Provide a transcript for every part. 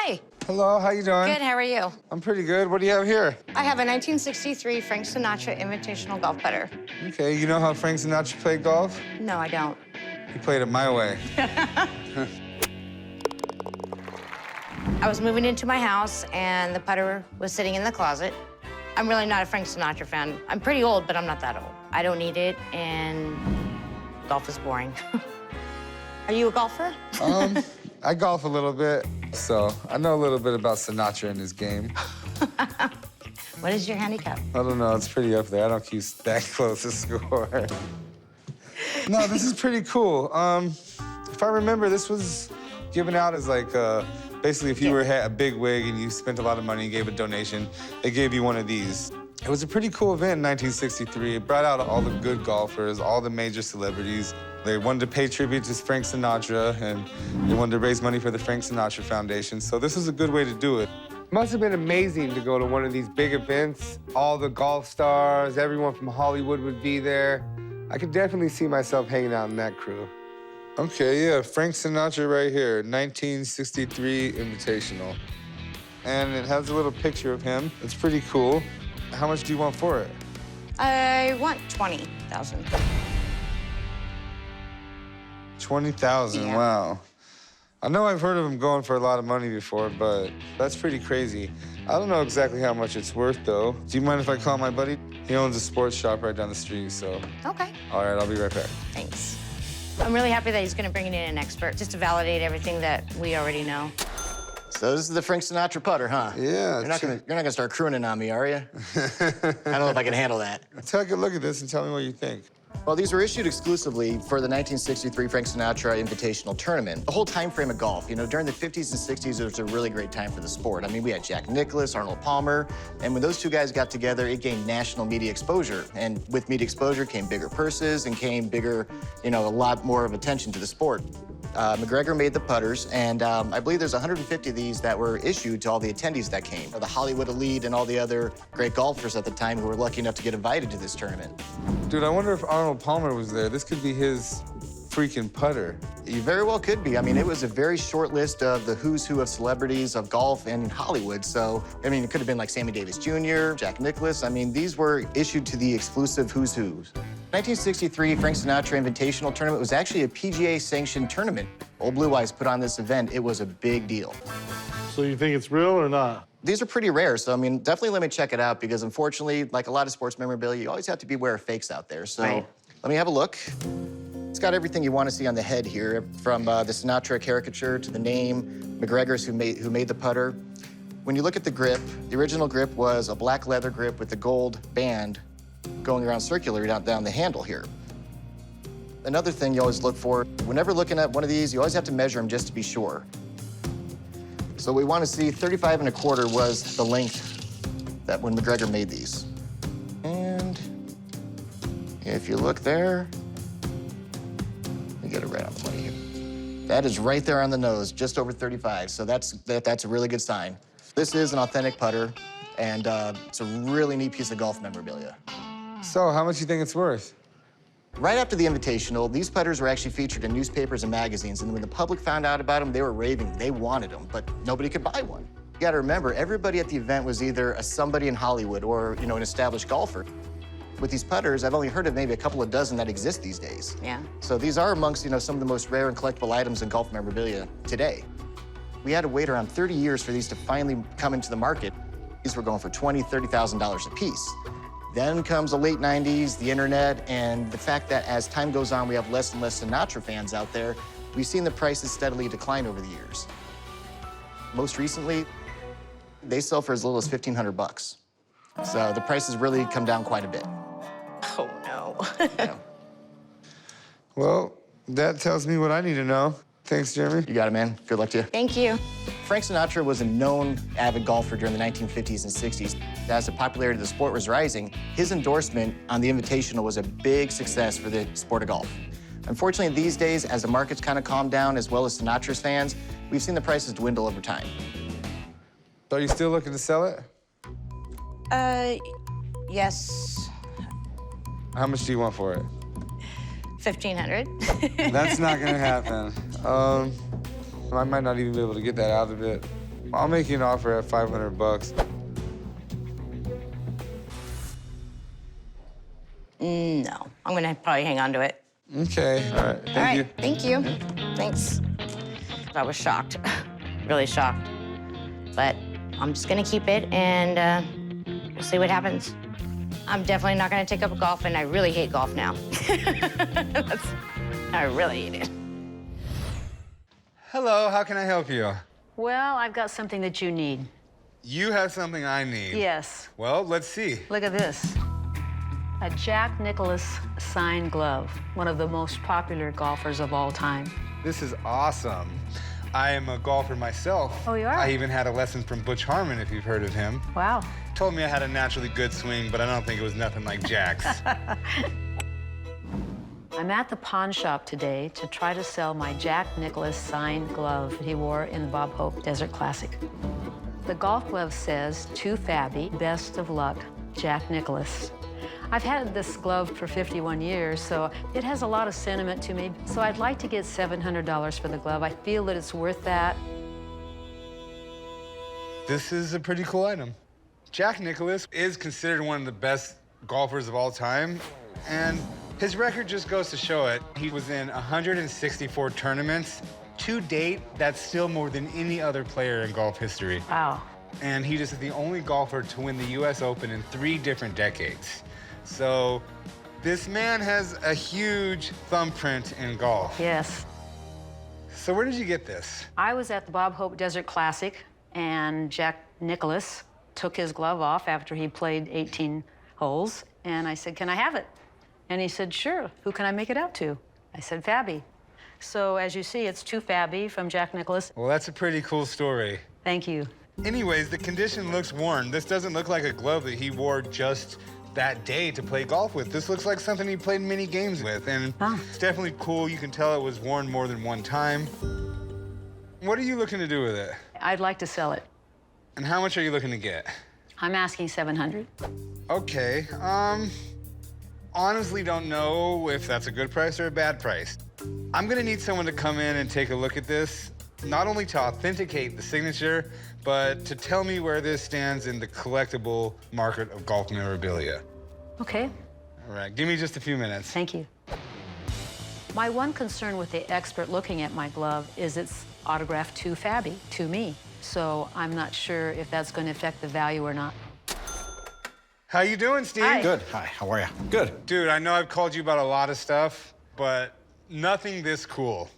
Hi. Hello, how you doing? Good, how are you? I'm pretty good. What do you have here? I have a 1963 Frank Sinatra Invitational Golf Putter. Okay, you know how Frank Sinatra played golf? No, I don't. He played it my way. I was moving into my house, and the putter was sitting in the closet. I'm really not a Frank Sinatra fan. I'm pretty old, but I'm not that old. I don't need it, and golf is boring. Are you a golfer? I golf a little bit, so I know a little bit about Sinatra and his game. What is your handicap? I don't know, it's pretty up there. I don't keep that close to score. No, this is pretty cool. If I remember, this was given out as like, basically if you were a big wig and you spent a lot of money and gave a donation, they gave you one of these. It was a pretty cool event in 1963. It brought out all the good golfers, all the major celebrities. They wanted to pay tribute to Frank Sinatra, and they wanted to raise money for the Frank Sinatra Foundation. So this was a good way to do it. Must have been amazing to go to one of these big events. All the golf stars, everyone from Hollywood would be there. I could definitely see myself hanging out in that crew. Okay, yeah, Frank Sinatra right here, 1963 Invitational. And it has a little picture of him. It's pretty cool. How much do you want for it? I want 20,000. 20,000, Yeah. wow. I know I've heard of him going for a lot of money before, but that's pretty crazy. I don't know exactly how much it's worth, though. Do you mind if I call my buddy? He owns a sports shop right down the street, so. Okay. All right, I'll be right back. Thanks. I'm really happy that he's gonna bring in an expert just to validate everything that we already know. So this is the Frank Sinatra putter, huh? Yeah. You're not gonna start crooning on me, are you? I don't know if I can handle that. Take a look at this and tell me what you think. Well, these were issued exclusively for the 1963 Frank Sinatra Invitational Tournament. The whole time frame of golf, you know, during the 50s and 60s, it was a really great time for the sport. I mean, we had Jack Nicklaus, Arnold Palmer, and when those two guys got together, it gained national media exposure. And with media exposure came bigger purses and came bigger, you know, a lot more of attention to the sport. MacGregor made the putters, and I believe there's 150 of these that were issued to all the attendees that came, the Hollywood elite and all the other great golfers at the time who were lucky enough to get invited to this tournament. Dude, I wonder if Arnold Palmer was there. This could be his freaking putter. You very well could be. I mean, it was a very short list of the who's who of celebrities of golf in Hollywood. So, I mean, it could have been like Sammy Davis Jr., Jack Nicklaus. I mean, these were issued to the exclusive who's who's. 1963 Frank Sinatra Invitational Tournament was actually a PGA-sanctioned tournament. Old Blue Eyes put on this event. It was a big deal. So you think it's real or not? These are pretty rare, so I mean, definitely let me check it out because unfortunately, like a lot of sports memorabilia, you always have to be aware of fakes out there. So Right. let me have a look. It's got everything you want to see on the head here, from the Sinatra caricature to the name, MacGregor's who made the putter. When you look at the grip, the original grip was a black leather grip with the gold band going around circular down the handle here. Another thing you always look for, whenever looking at one of these, you always have to measure them just to be sure. So we want to see 35 1/4 was the length that when MacGregor made these. And if you look there, get it right on the money here. That is right there on the nose, just over 35. So that's a really good sign. This is an authentic putter, and it's a really neat piece of golf memorabilia. So, how much do you think it's worth? Right after the Invitational, these putters were actually featured in newspapers and magazines, and when the public found out about them, they were raving. They wanted them, but nobody could buy one. You gotta remember, everybody at the event was either somebody in Hollywood or, you know, an established golfer. With these putters, I've only heard of maybe a couple of dozen that exist these days. Yeah. So these are amongst, you know, some of the most rare and collectible items in golf memorabilia today. We had to wait around 30 years for these to finally come into the market. These were going for $20,000, $30,000 a piece. Then comes the late 90s, the internet, and the fact that as time goes on, we have less and less Sinatra fans out there. We've seen the prices steadily decline over the years. Most recently, they sell for as little as $1,500. So the prices really come down quite a bit. Oh, no. Yeah. Well, that tells me what I need to know. Thanks, Jeremy. You got it, man. Good luck to you. Thank you. Frank Sinatra was a known avid golfer during the 1950s and 60s. As the popularity of the sport was rising, his endorsement on the Invitational was a big success for the sport of golf. Unfortunately, these days, as the market's kind of calmed down, as well as Sinatra's fans, we've seen the prices dwindle over time. So are you still looking to sell it? Yes. How much do you want for it? 1,500. That's not gonna happen. I might not even be able to get that out of it. I'll make you an offer at 500 bucks. No, I'm gonna probably hang on to it. Okay, all right, All thank right, you. thank you. Thanks. I was shocked, really shocked. But I'm just gonna keep it and we'll see what happens. I'm definitely not gonna take up golf, and I really hate golf now. I really hate it. Hello, how can I help you? Well, I've got something that you need. You have something I need. Yes. Well, let's see. Look at this. A Jack Nicklaus signed glove, one of the most popular golfers of all time. This is awesome. I am a golfer myself. Oh, you are? I even had a lesson from Butch Harmon, if you've heard of him. Wow. Told me I had a naturally good swing, but I don't think it was nothing like Jack's. I'm at the pawn shop today to try to sell my Jack Nicklaus signed glove that he wore in the Bob Hope Desert Classic. The golf glove says, "To Fabby, best of luck, Jack Nicklaus." I've had this glove for 51 years, so it has a lot of sentiment to me. So I'd like to get $700 for the glove. I feel that it's worth that. This is a pretty cool item. Jack Nicklaus is considered one of the best golfers of all time, and his record just goes to show it. He was in 164 tournaments. To date, that's still more than any other player in golf history. Wow. And he is the only golfer to win the US Open in 3 different decades. So this man has a huge thumbprint in golf. Yes. So where did you get this? I was at the Bob Hope Desert Classic, and Jack Nicklaus took his glove off after he played 18 holes, and I said, "Can I have it?" And he said, "Sure. Who can I make it out to?" I said, "Fabby." So as you see, it's "To Fabby" from Jack Nicklaus. Well, that's a pretty cool story. Thank you. Anyways, the condition looks worn. This doesn't look like a glove that he wore just that day to play golf with. This looks like something he played many games with, and it's definitely cool. You can tell it was worn more than one time. What are you looking to do with it? I'd like to sell it. And how much are you looking to get? I'm asking $700. Okay, honestly don't know if that's a good price or a bad price. I'm gonna need someone to come in and take a look at this, not only to authenticate the signature, but to tell me where this stands in the collectible market of golf memorabilia. Okay, All right, give me just a few minutes. thank you. My one concern with the expert looking at my glove is it's autographed "To Fabby," to me. So I'm not sure if that's going to affect the value or not. How you doing, Steve? Hi. Good. Hi, how are you? Good. Dude, I know I've called you about a lot of stuff, but nothing this cool.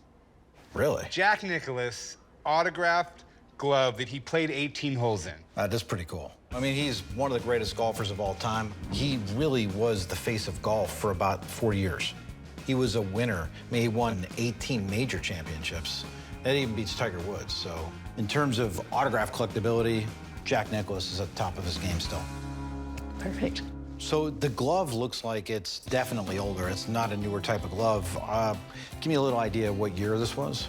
Really? Jack Nicklaus autographed glove that he played 18 holes in. That's pretty cool. I mean, he's one of the greatest golfers of all time. He really was the face of golf for about 4 years. He was a winner. I mean, he won 18 major championships. That even beats Tiger Woods. So in terms of autograph collectability, Jack Nicklaus is at the top of his game still. Perfect. So the glove looks like it's definitely older. It's not a newer type of glove. Give me a little idea of what year this was.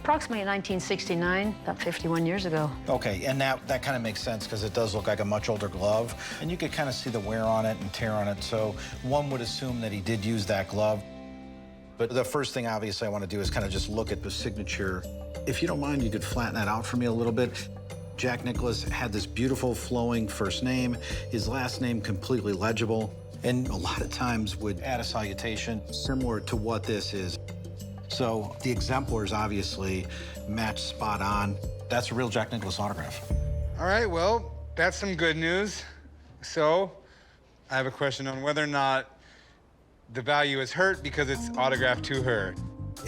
Approximately 1969, about 51 years ago. Okay, and that kind of makes sense because it does look like a much older glove, and you could kind of see the wear on it and tear on it, so one would assume that he did use that glove. But the first thing, obviously, I want to do is kind of just look at the signature. If you don't mind, you could flatten that out for me a little bit. Jack Nicklaus had this beautiful flowing first name, his last name completely legible, and a lot of times would add a salutation similar to what this is. So the exemplars obviously match spot on. That's a real Jack Nicklaus autograph. All right, well, that's some good news. So, I have a question on whether or not the value is hurt because it's autographed to her.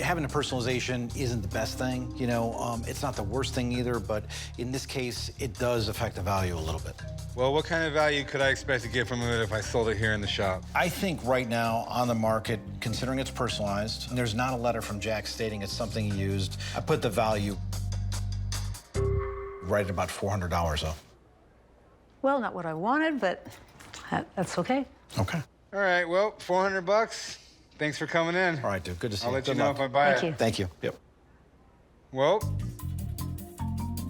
Having a personalization isn't the best thing, you know. It's not the worst thing either, but in this case, it does affect the value a little bit. Well, what kind of value could I expect to get from it if I sold it here in the shop? I think right now on the market, considering it's personalized, and there's not a letter from Jack stating it's something he used, I put the value right at about $400 though. Well, not what I wanted, but that's okay. Okay. All right, well, 400 bucks. Thanks for coming in. All right, dude. Good to see I'll you. let you Good know luck. if I buy Thank it. you. Thank you. Yep. Well,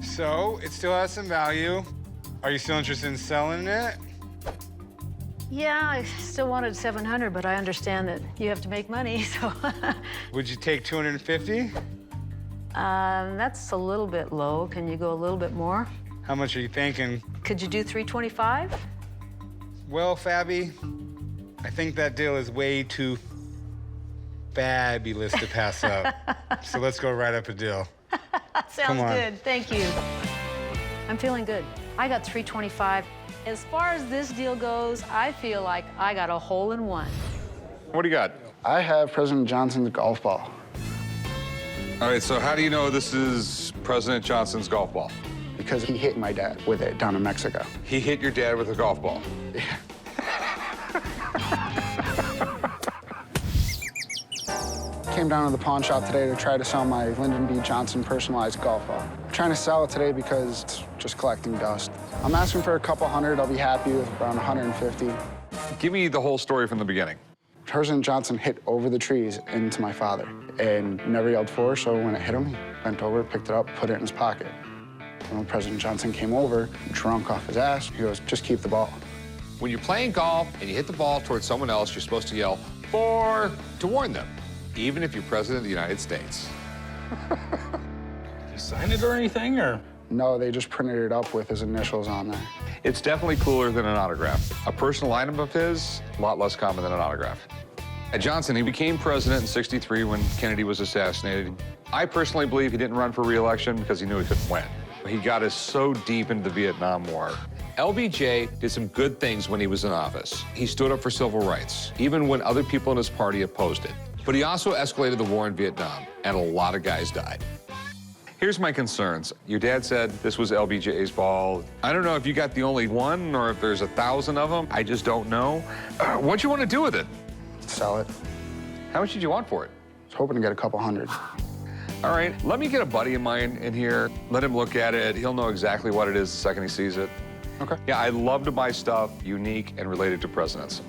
so it still has some value. Are you still interested in selling it? Yeah, I still wanted $700, but I understand that you have to make money, so. Would you take 250? That's a little bit low. Can you go a little bit more? How much are you thinking? Could you do 325? Well, Fabby, I think that deal is way too fabulous to pass up. So let's go right up a deal. Sounds Come on. good. Thank you. I'm feeling good. I got 325. As far as this deal goes, I feel like I got a hole in one. What do you got? I have President Johnson's golf ball All right, so how do you know this is President Johnson's golf ball? because he hit my dad with it down in Mexico. He hit your dad with a golf ball. Came down to the pawn shop today to try to sell my Lyndon B. Johnson personalized golf ball. I'm trying to sell it today because it's just collecting dust. I'm asking for a couple hundred. I'll be happy with around 150. Give me the whole story from the beginning. President Johnson hit over the trees into my father and never yelled for, so when it hit him, he bent over, picked it up, put it in his pocket. When President Johnson came over, drunk off his ass, he goes, just keep the ball. When you're playing golf and you hit the ball towards someone else, you're supposed to yell, "For," to warn them, even if you're President of the United States. You sign it or anything, or? No, they just printed it up with his initials on there. It's definitely cooler than an autograph. A personal item of his, a lot less common than an autograph. Johnson, he became president in '63 when Kennedy was assassinated. I personally believe he didn't run for re-election because he knew he couldn't win. He got us so deep into the Vietnam War. LBJ did some good things when he was in office. He stood up for civil rights, even when other people in his party opposed it. But he also escalated the war in Vietnam, and a lot of guys died. Here's my concerns. Your dad said this was LBJ's ball. I don't know if you got the only one or if there's 1,000 of them. I just don't know. What you want to do with it? Sell it. How much did you want for it? I was hoping to get a couple hundred. All right, let me get a buddy of mine in here. Let him look at it. He'll know exactly what it is the second he sees it. Okay. Yeah, I love to buy stuff unique and related to presidents.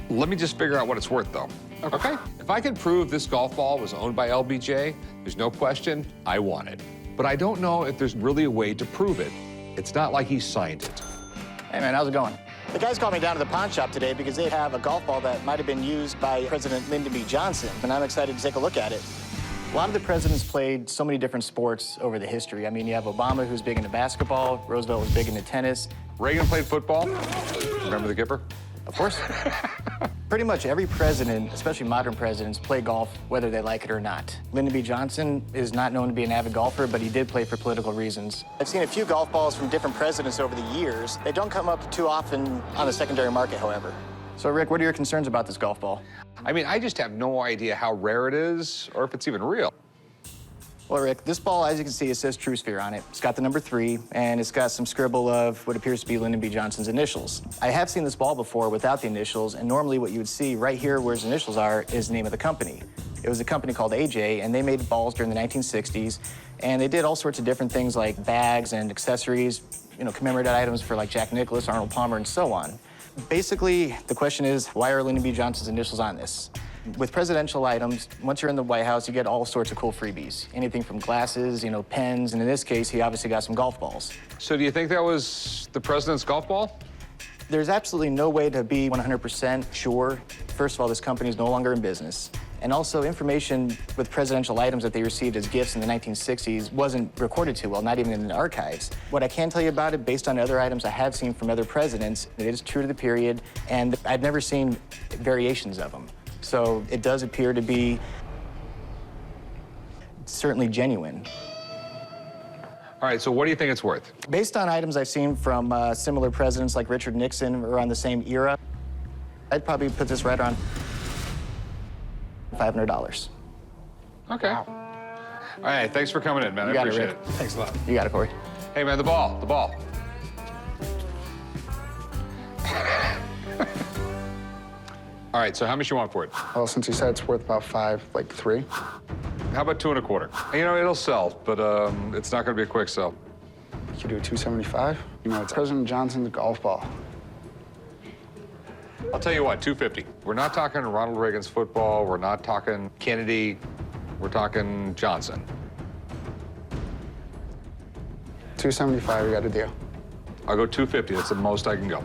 Let me just figure out what it's worth, though. Okay? If I can prove this golf ball was owned by LBJ, there's no question I want it. But I don't know if there's really a way to prove it. It's not like he signed it. Hey, man, how's it going? The guys called me down to the pawn shop today because they have a golf ball that might have been used by President Lyndon B. Johnson, and I'm excited to take a look at it. A lot of the presidents played so many different sports over the history. I mean, you have Obama, who's big into basketball. Roosevelt was big into tennis. Reagan played football. Remember the Gipper? Of course. Pretty much every president, especially modern presidents, play golf whether they like it or not. Lyndon B. Johnson is not known to be an avid golfer, but he did play for political reasons. I've seen a few golf balls from different presidents over the years. They don't come up too often on the secondary market, however. So, Rick, what are your concerns about this golf ball? I mean, I just have no idea how rare it is or if it's even real. Well, Rick, this ball, as you can see, it says True Sphere on it. It's got the number 3, and it's got some scribble of what appears to be Lyndon B. Johnson's initials. I have seen this ball before without the initials, and normally what you would see right here where his initials are is the name of the company. It was a company called AJ, and they made balls during the 1960s, and they did all sorts of different things like bags and accessories, you know, commemorative items for like Jack Nicklaus, Arnold Palmer, and so on. Basically, the question is, why are Lyndon B. Johnson's initials on this? With presidential items, once you're in the White House, you get all sorts of cool freebies. Anything from glasses, you know, pens, and in this case, he obviously got some golf balls. So do you think that was the president's golf ball? There's absolutely no way to be 100% sure. First of all, this company is no longer in business. And also, information with presidential items that they received as gifts in the 1960s wasn't recorded too well, not even in the archives. What I can tell you about it, based on other items I have seen from other presidents, it is true to the period, and I've never seen variations of them. So it does appear to be certainly genuine. All right, so what do you think it's worth? Based on items I've seen from similar presidents like Richard Nixon around the same era, I'd probably put this right around $500. Okay. All right, thanks for coming in, man. You I got it, appreciate Rick. it. Thanks a lot. You got it, Corey. Hey, man, the ball. All right, so how much you want for it? Well, since he said it's worth about 5, like 3. How about 2 1/4? You know, it'll sell, but it's not gonna be a quick sell. You could do 275. You know, it's President Johnson's golf ball. I'll tell you what, 250. We're not talking Ronald Reagan's football. We're not talking Kennedy. We're talking Johnson. 275, we got a deal. I'll go 250. That's the most I can go.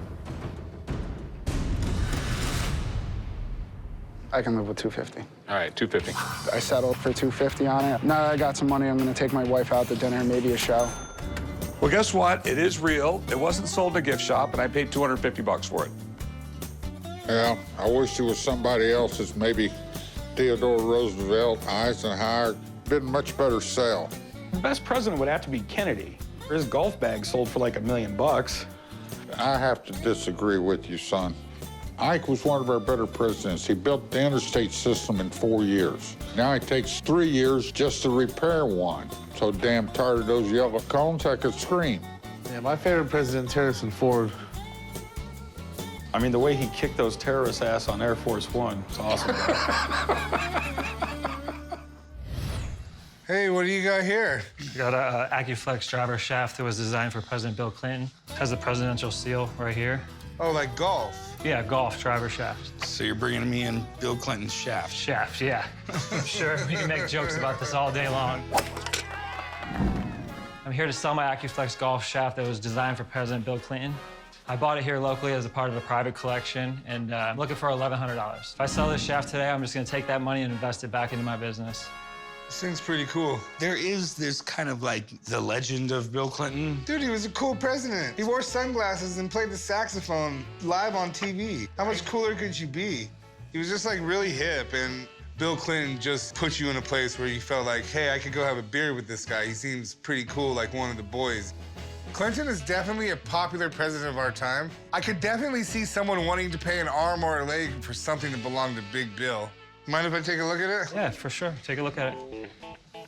I can live with 250. All All right, $250. I settled for $250 on it. Now that I got some money, I'm gonna take my wife out to dinner, maybe a show. Well, guess what? It is real. It wasn't sold in a gift shop, and I paid $250 for it. Yeah, I wish it was somebody else's, maybe Theodore Roosevelt, Eisenhower. Did much better sell. The best president would have to be Kennedy. His golf bag sold for like $1 million. I have to disagree with you, son. Ike was one of our better presidents. He built the interstate system in 4 years. Now it takes 3 years just to repair one. So damn tired of those yellow cones, I could scream. Yeah, my favorite president's Harrison Ford. I mean, the way he kicked those terrorists' ass on Air Force One, it's awesome. Hey, what do you got here? We got a Acuflex driver shaft that was designed for President Bill Clinton. Has the presidential seal right here. Oh, like golf? Yeah, golf driver shaft. So you're bringing me in Bill Clinton's shaft? Shaft, yeah. I'm sure we can make jokes about this all day long. I'm here to sell my Acuflex golf shaft that was designed for President Bill Clinton. I bought it here locally as a part of a private collection, and I'm looking for $1,100. If I sell this shaft today, I'm just gonna take that money and invest it back into my business. This thing's pretty cool. There is this kind of like the legend of Bill Clinton. Dude, he was a cool president. He wore sunglasses and played the saxophone live on TV. How much cooler could you be? He was just like really hip, and Bill Clinton just put you in a place where you felt like, hey, I could go have a beer with this guy. He seems pretty cool, like one of the boys. Clinton is definitely a popular president of our time. I could definitely see someone wanting to pay an arm or a leg for something that belonged to Big Bill. Mind if I take a look at it? Yeah, for sure. Take a look at it.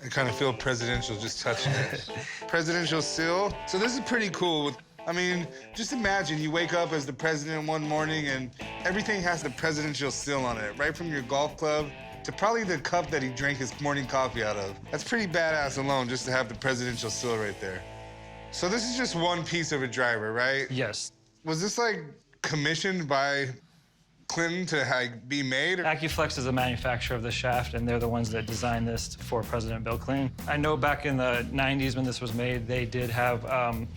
I kind of feel presidential just touching it. Presidential seal. So this is pretty cool. I mean, just imagine you wake up as the president one morning and everything has the presidential seal on it, right from your golf club to probably the cup that he drank his morning coffee out of. That's pretty badass alone just to have the presidential seal right there. So this is just one piece of a driver, right? Yes. Was this like commissioned by Clinton to like be made? Acuflex is the manufacturer of the shaft, and they're the ones that designed this for President Bill Clinton. I know back in the 90s when this was made, they did have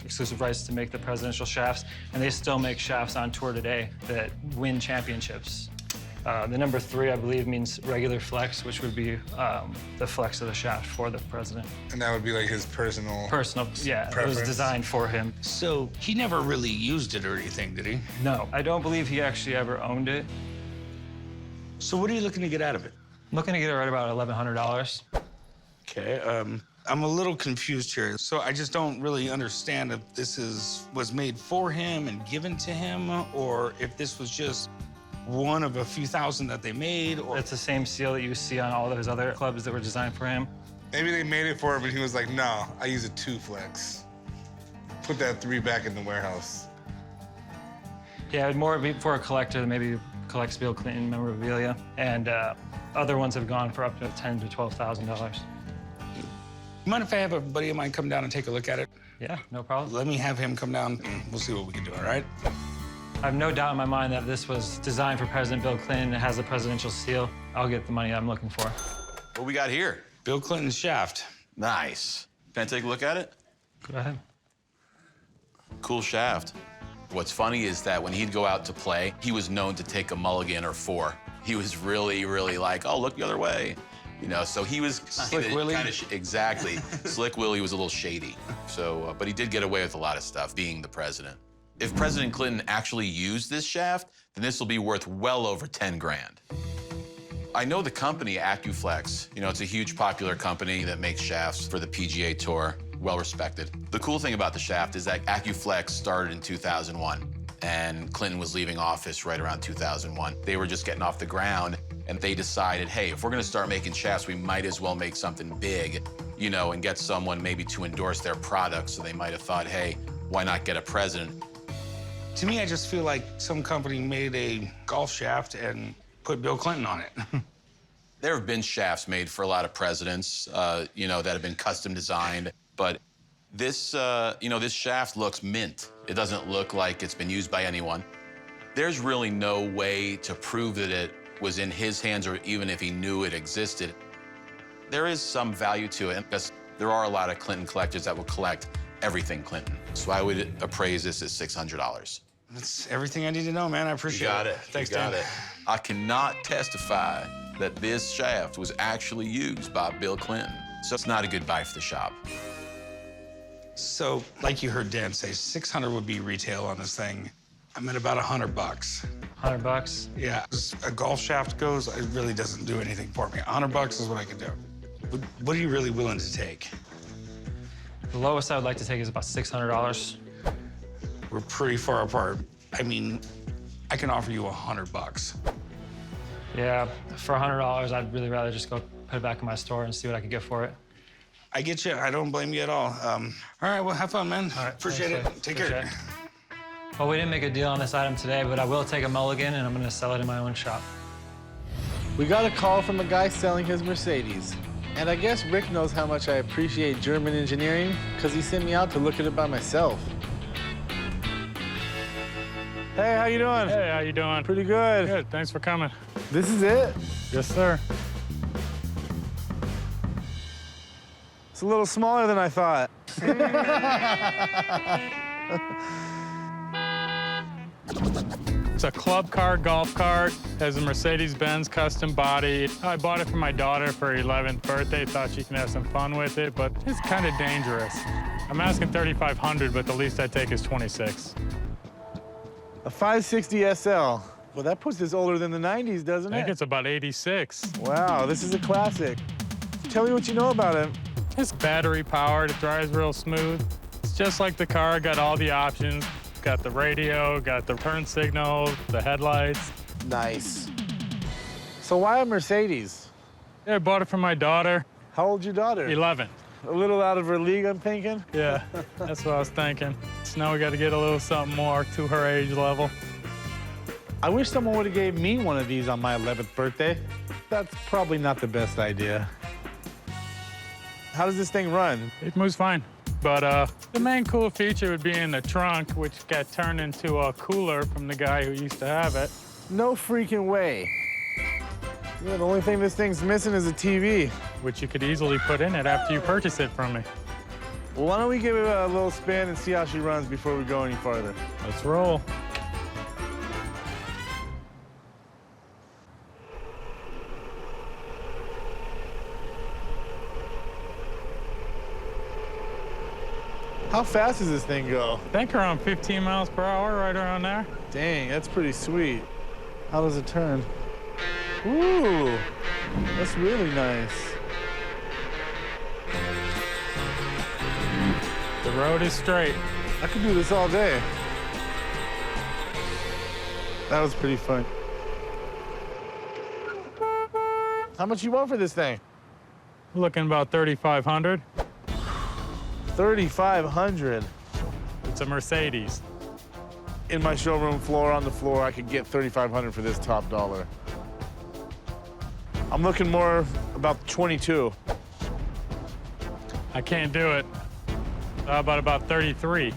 exclusive rights to make the presidential shafts, and they still make shafts on tour today that win championships. The number 3, I believe, means regular flex, which would be the flex of the shaft for the president. And that would be like his personal... Yeah, preference. it was designed for him. So he never really used it or anything, did he? No, I don't believe he actually ever owned it. So what are you looking to get out of it? I'm looking to get it right about $1,100. Okay, I'm a little confused here. So I just don't really understand if this was made for him and given to him, or if this was just one of a few thousand that they made, or... It's the same seal that you see on all of his other clubs that were designed for him. Maybe they made it for him, and he was like, no, I use a 2 flex. Put that 3 back in the warehouse. Yeah, it'd more be for a collector that maybe collects Bill Clinton memorabilia, and other ones have gone for up to $10,000 to $12,000. You mind if I have a buddy of mine come down and take a look at it? Yeah, no problem. Let me have him come down, and we'll see what we can do, all right? I have no doubt in my mind that this was designed for President Bill Clinton. It has the presidential seal. I'll get the money I'm looking for. What we got here? Bill Clinton's shaft. Nice. Can I take a look at it? Go ahead. Cool shaft. What's funny is that when he'd go out to play, he was known to take a mulligan or 4. He was really, really like, oh, look the other way. You know, so he was Slick Willie? Exactly. Slick Willie was a little shady. So, but he did get away with a lot of stuff, being the president. If President Clinton actually used this shaft, then this will be worth well over 10 grand. I know the company, Acuflex. You know, it's a huge popular company that makes shafts for the PGA Tour, well respected. The cool thing about the shaft is that Acuflex started in 2001, and Clinton was leaving office right around 2001. They were just getting off the ground, and they decided, hey, if we're gonna start making shafts, we might as well make something big, you know, and get someone maybe to endorse their product. So they might have thought, hey, why not get a president? To me, I just feel like some company made a golf shaft and put Bill Clinton on it. There have been shafts made for a lot of presidents, you know, that have been custom designed. But this, you know, this shaft looks mint. It doesn't look like it's been used by anyone. There's really no way to prove that it was in his hands or even if he knew it existed. There is some value to it because there are a lot of Clinton collectors that will collect everything Clinton. So I would appraise this as $600. That's everything I need to know, man. I appreciate it. You got it. Thanks, you got Dan. it. I cannot testify that this shaft was actually used by Bill Clinton. So it's not a good buy for the shop. So, like you heard Dan say, 600 would be retail on this thing. I'm at about $100. $100? Yeah, as a golf shaft goes, it really doesn't do anything for me. $100 is what I can do. What are you really willing to take? The lowest I would like to take is about $600. We're pretty far apart. I mean, I can offer you $100. Yeah, for $100, I'd really rather just go put it back in my store and see what I could get for it. I get you. I don't blame you at all. All right, well, have fun, man. All right, Appreciate thanks, it. Lee. Take Appreciate care. it. Well, we didn't make a deal on this item today, but I will take a mulligan and I'm gonna sell it in my own shop. We got a call from a guy selling his Mercedes. And I guess Rick knows how much I appreciate German engineering because he sent me out to look at it by myself. Hey, how you doing? Hey, how you doing? Pretty good. Good, thanks for coming. This is it? Yes, sir. It's a little smaller than I thought. It's a club car, golf cart, has a Mercedes-Benz custom body. I bought it for my daughter for her 11th birthday, thought she can have some fun with it, but it's kind of dangerous. I'm asking $3,500, but the least I take is $26. A 560 SL. Well, that puts this older than the 90s, doesn't I think it? it's about 86. Wow, this is a classic. Tell me what you know about it. It's battery powered, it drives real smooth. It's just like the car, got all the options. Got the radio, got the turn signal, the headlights. Nice. So why a Mercedes? Yeah, I bought it for my daughter. How old's your daughter? 11. A little out of her league, I'm thinking? Yeah, that's what I was thinking. So now we got to get a little something more to her age level. I wish someone would have gave me one of these on my 11th birthday. That's probably not the best idea. How does this thing run? It moves fine. But the main cool feature would be in the trunk, which got turned into a cooler from the guy who used to have it. No freaking way. Yeah, the only thing this thing's missing is a TV. Which you could easily put in it after you purchase it from me. Well, why don't we give it a little spin and see how she runs before we go any farther? Let's roll. How fast does this thing go? I think around 15 miles per hour, right around there. Dang, that's pretty sweet. How does it turn? Ooh, that's really nice. The road is straight. I could do this all day. That was pretty fun. How much you want for this thing? Looking about 3,500. 3,500. It's a Mercedes. In my showroom floor, on the floor, I could get 3,500 for this top dollar. I'm looking more about 22. I can't do it. How about 33?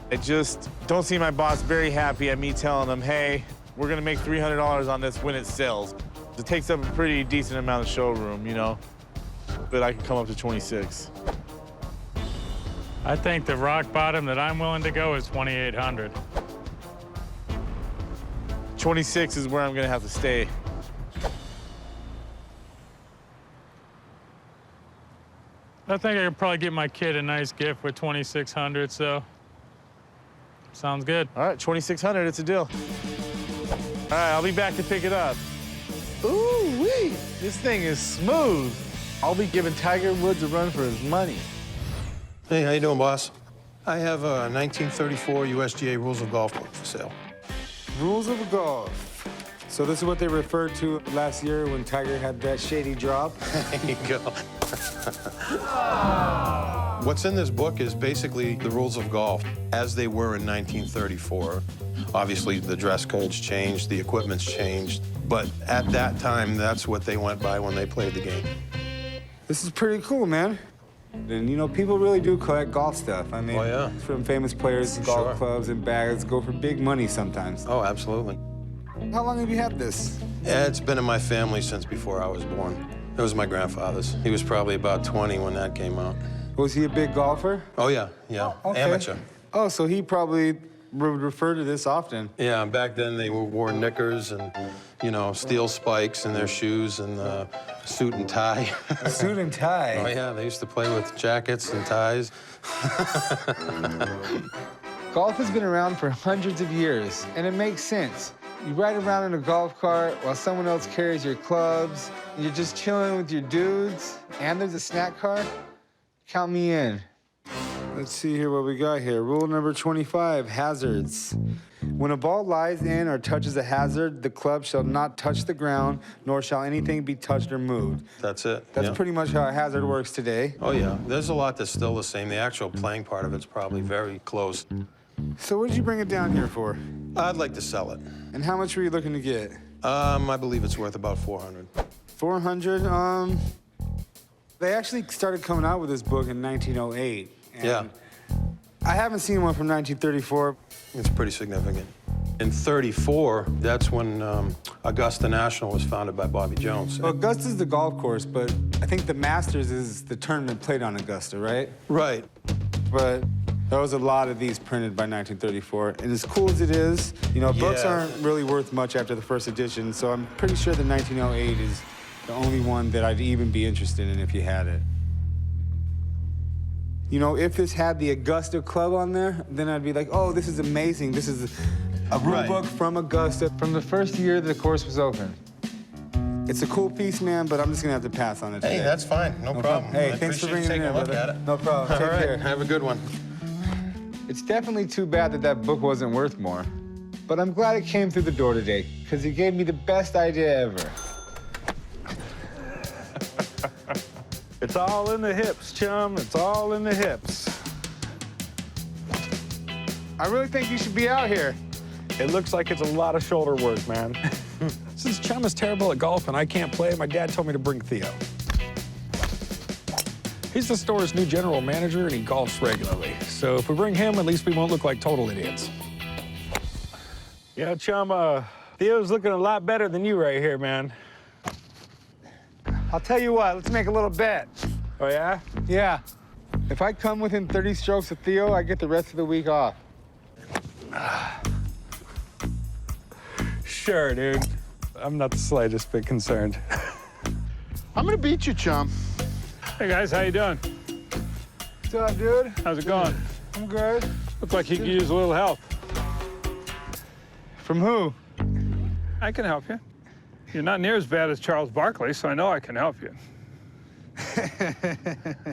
I just don't see my boss very happy at me telling him, hey, we're gonna make $300 on this when it sells. It takes up a pretty decent amount of showroom, you know? But I can come up to 26. I think the rock bottom that I'm willing to go is 2,800. 26 is where I'm gonna have to stay. I think I could probably get my kid a nice gift with 2,600, so sounds good. All right, 2,600, it's a deal. All right, I'll be back to pick it up. Ooh-wee, this thing is smooth. I'll be giving Tiger Woods a run for his money. Hey, how you doing, boss? I have a 1934 USGA Rules of Golf book for sale. Rules of golf. So this is what they referred to last year when Tiger had that shady drop? There you go. What's in this book is basically the rules of golf as they were in 1934. Obviously, the dress codes changed, the equipment's changed, but at that time, that's what they went by when they played the game. This is pretty cool, man. And, you know, people really do collect golf stuff. I mean, Oh, yeah. from famous players, golf clubs and bags go for big money sometimes. Oh, absolutely. How long have you had this? Yeah, it's been in my family since before I was born. It was my grandfather's. He was probably about 20 when that came out. Was he a big golfer? Oh, yeah, yeah. Okay. Amateur. Oh, so he probably would refer to this often. Yeah, back then they wore knickers and you know, steel spikes in their shoes and suit and tie. Suit and tie? Oh, yeah, they used to play with jackets and ties. Golf has been around for hundreds of years, and it makes sense. You ride around in a golf cart while someone else carries your clubs, and you're just chilling with your dudes, and there's a snack car. Count me in. Let's see here what we got here. Rule number 25, hazards. When a ball lies in or touches a hazard, the club shall not touch the ground, nor shall anything be touched or moved. That's it. That's yeah. pretty much how a hazard works today. Oh, yeah. There's a lot that's still the same. The actual playing part of it's probably very close. So what did you bring it down here for? I'd like to sell it. And how much were you looking to get? I believe it's worth about 400. 400? They actually started coming out with this book in 1908. And Yeah. I haven't seen one from 1934. It's pretty significant. In 34, that's when Augusta National was founded by Bobby Jones. Well, Augusta's the golf course, but I think the Masters is the tournament played on Augusta, right? Right. But there was a lot of these printed by 1934. And as cool as it is, you know, books Yeah. aren't really worth much after the first edition, so I'm pretty sure the 1908 is the only one that I'd even be interested in if you had it. You know, if this had the Augusta Club on there, then I'd be like, oh, this is amazing. This is a rule book from Augusta from the first year the course was open. It's a cool piece, man, but I'm just gonna have to pass on it today. Hey, that's fine. No problem. Hey, I thanks for appreciate bringing you it in, taking a look brother. at it. No problem. All Take right. care. Have a good one. It's definitely too bad that that book wasn't worth more. But I'm glad it came through the door today, because it gave me the best idea ever. It's all in the hips, chum. It's all in the hips. I really think you should be out here. It looks like it's a lot of shoulder work, man. Since Chum is terrible at golf and I can't play, my dad told me to bring Theo. He's the store's new general manager and he golfs regularly. So if we bring him, at least we won't look like total idiots. Yeah, Chum, Theo's looking a lot better than you right here, man. I'll tell you what, let's make a little bet. Oh, yeah? Yeah. If I come within 30 strokes of Theo, I get the rest of the week off. Sure, dude. I'm not the slightest bit concerned. I'm gonna beat you, chum. Hey, guys, how you doing? What's up, dude? How's it going? I'm good. Look like you could use a little help. From who? I can help you. You're not near as bad as Charles Barkley, so I know I can help you.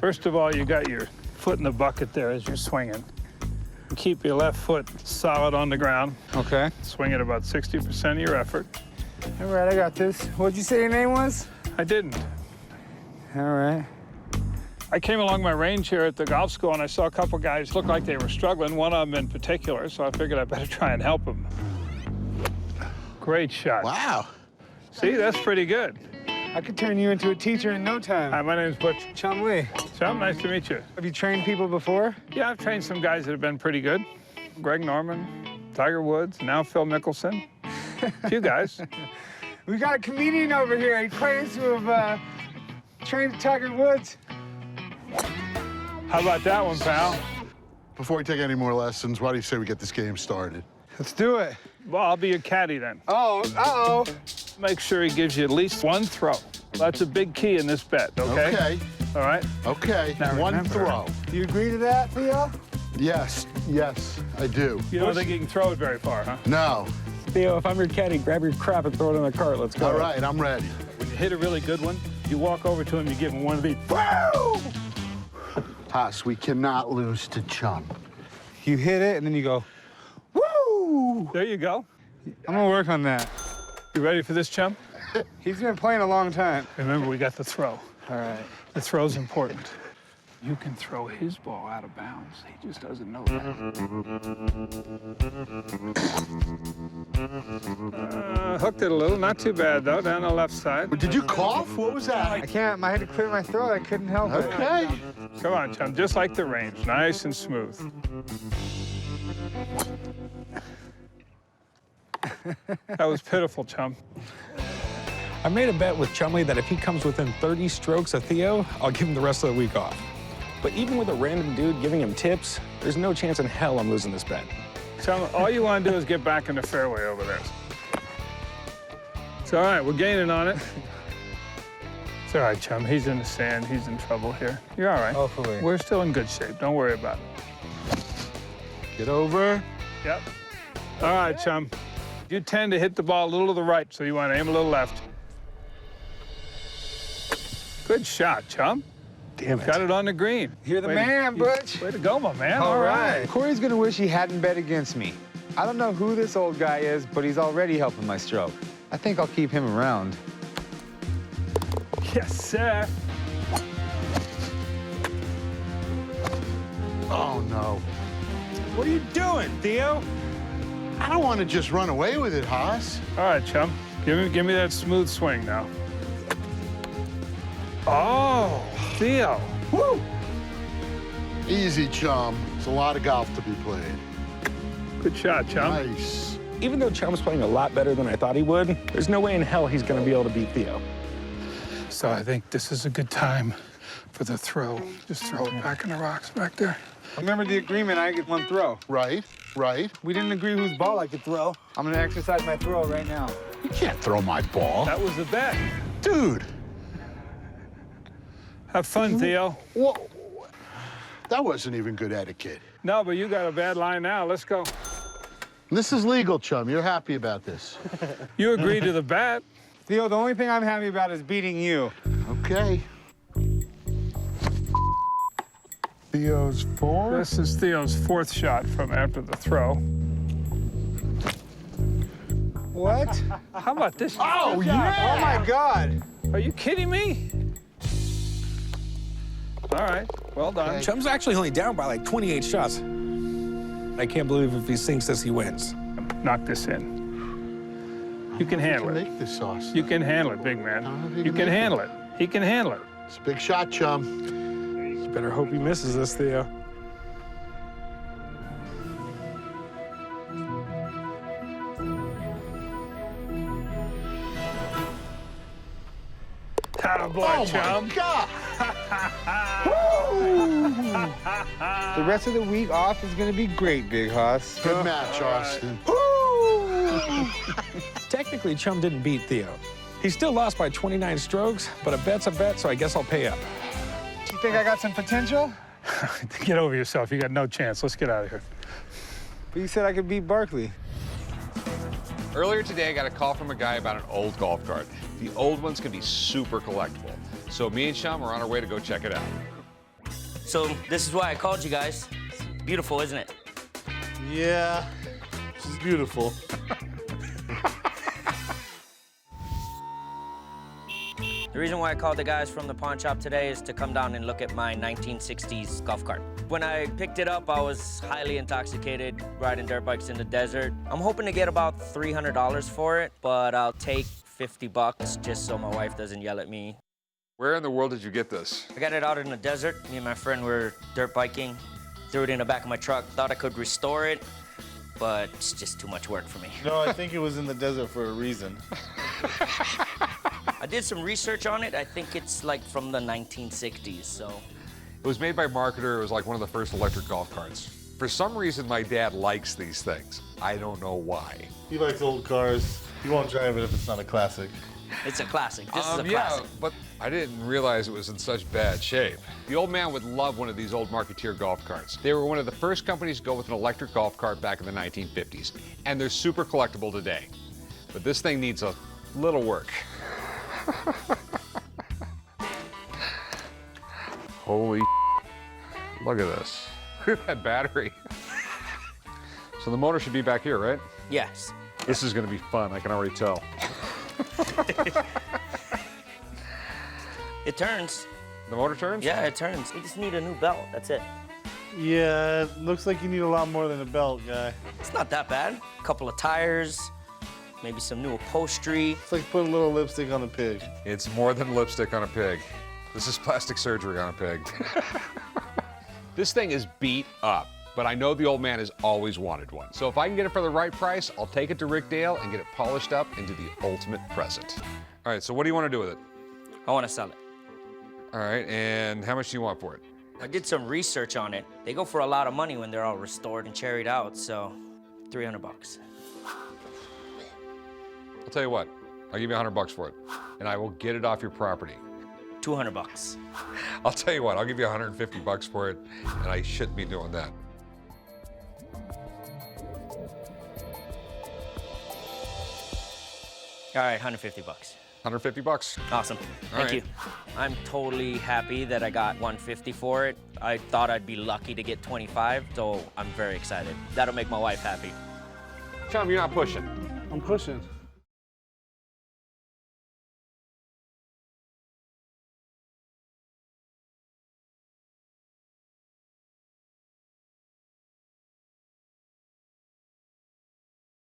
First of all, you got your foot in the bucket there as you're swinging. Keep your left foot solid on the ground. Okay. Swing at about 60% of your effort. All right, I got this. What'd you say your name was? I didn't. All right. I came along my range here at the golf school and I saw a couple guys look like they were struggling, one of them in particular, so I figured I better try and help them. Great shot. Wow. See, that's pretty good. I could turn you into a teacher in no time. Hi, my name's Butch. Chum Lee. Chum, nice to meet you. Have you trained people before? Yeah, I've trained some guys that have been pretty good. Greg Norman, Tiger Woods, now Phil Mickelson. A few guys. We got a comedian over here. He claims to have trained Tiger Woods. How about that one, pal? Before we take any more lessons, why do you say we get this game started? Let's do it. Well, I'll be your caddy then. Oh, uh-oh. Make sure he gives you at least one throw. That's a big key in this bet, okay? Okay. All right? Okay, Now one remember- throw. Do you agree to that, Theo? Yes, I do. You don't think you can throw it very far, huh? No. Theo, if I'm your caddy, grab your crap and throw it in the cart. Let's go. All right, I'm ready. When you hit a really good one, you walk over to him, you give him one of these. Woo! Haas, we cannot lose to Chum. You hit it, and then you go, woo! There you go. I'm gonna work on that. You ready for this, Chum? He's been playing a long time. Remember, we got the throw. All right. The throw's important. You can throw his ball out of bounds. He just doesn't know that. Hooked it a little. Not too bad, though, down the left side. Did you cough? What was that? I can't. I had to clear my throat. I couldn't help it. Okay. Come on, Chum. Just like the range. Nice and smooth. That was pitiful, Chum. I made a bet with Chumley that if he comes within 30 strokes of Theo, I'll give him the rest of the week off. But even with a random dude giving him tips, there's no chance in hell I'm losing this bet. Chum, all you want to do is get back in the fairway over there. It's all right, we're gaining on it. It's all right, chum. He's in the sand. He's in trouble here. You're all right. Hopefully. We're still in good shape. Don't worry about it. Get over. Yep. All right, chum. You tend to hit the ball a little to the right, so you want to aim a little left. Good shot, chum. Damn it. Got it on the green. You're the Way man, Butch. Way to go, my man. All right. Corey's gonna wish he hadn't bet against me. I don't know who this old guy is, but he's already helping my stroke. I think I'll keep him around. Yes, sir. Oh, no. What are you doing, Theo? I don't want to just run away with it, Haas. All right, chum. Give me that smooth swing now. Oh, Theo. Woo! Easy, chum. It's a lot of golf to be played. Good shot, chum. Nice. Even though Chum's playing a lot better than I thought he would, there's no way in hell he's going to be able to beat Theo. So I think this is a good time for the throw. Just throw it back in the rocks back there. Remember the agreement, I get one throw. Right, right. We didn't agree whose ball I could throw. I'm gonna exercise my throw right now. You can't throw my ball. That was the bet. Dude. Have fun, Theo. Whoa. That wasn't even good etiquette. No, but you got a bad line now. Let's go. This is legal, chum. You're happy about this. You agreed to the bet. Theo, the only thing I'm happy about is beating you. Okay. Theo's four. This is Theo's fourth shot from after the throw. What? How about this? Oh, yeah! Oh my God! Are you kidding me? All right, well done. Chum's actually only down by like 28 shots. I can't believe if he sinks this, he wins. Knock this in. You can handle it. Make this sauce. You can handle it, big man. You can handle it. He can handle it. It's a big shot, chum. You better hope he misses this, Theo. Attaboy, chum. God! The rest of the week off is gonna be great, Big Hoss. Good match, Austin. Technically, Chum didn't beat Theo. He still lost by 29 strokes, but a bet's a bet, so I guess I'll pay up. You think I got some potential? Get over yourself. You got no chance. Let's get out of here. But you said I could beat Barkley. Earlier today, I got a call from a guy about an old golf cart. The old ones can be super collectible. So me and Chum are on our way to go check it out. So this is why I called you guys. It's beautiful, isn't it? Yeah, she's beautiful. The reason why I called the guys from the pawn shop today is to come down and look at my 1960s golf cart. When I picked it up, I was highly intoxicated, riding dirt bikes in the desert. I'm hoping to get about $300 for it, but I'll take 50 bucks just so my wife doesn't yell at me. Where in the world did you get this? I got it out in the desert. Me and my friend were dirt biking, threw it in the back of my truck, thought I could restore it, but it's just too much work for me. No, I think it was in the desert for a reason. I did some research on it. I think it's like from the 1960s, so. It was made by Marketer. It was like one of the first electric golf carts. For some reason, my dad likes these things. I don't know why. He likes old cars. He won't drive it if it's not a classic. It's a classic. This is a Yeah, classic. but I didn't realize it was in such bad shape. The old man would love one of these old Marketeer golf carts. They were one of the first companies to go with an electric golf cart back in the 1950s, and they're super collectible today. But this thing needs a little work. Holy look at this. Look at that battery. So the motor should be back here, right? Yes. This is gonna be fun, I can already tell. It turns. The motor turns? Yeah, it turns. We just need a new belt. That's it. Yeah, it looks like you need a lot more than a belt, guy. It's not that bad. A couple of tires, maybe some new upholstery. It's like putting a little lipstick on a pig. It's more than lipstick on a pig. This is plastic surgery on a pig. This thing is beat up, but I know the old man has always wanted one. So if I can get it for the right price, I'll take it to Rick Dale and get it polished up into the ultimate present. All right, so what do you want to do with it? I want to sell it. All right, and how much do you want for it? I did some research on it. They go for a lot of money when they're all restored and cherried out, so 300 bucks. I'll tell you what, I'll give you $100 for it, and I will get it off your property. $200. I'll tell you what, I'll give you $150 for it, and I shouldn't be doing that. All right, $150. $150. Awesome. Thank you. I'm totally happy that I got $150 for it. I thought I'd be lucky to get $25, so I'm very excited. That'll make my wife happy. Chum, you're not pushing. I'm pushing.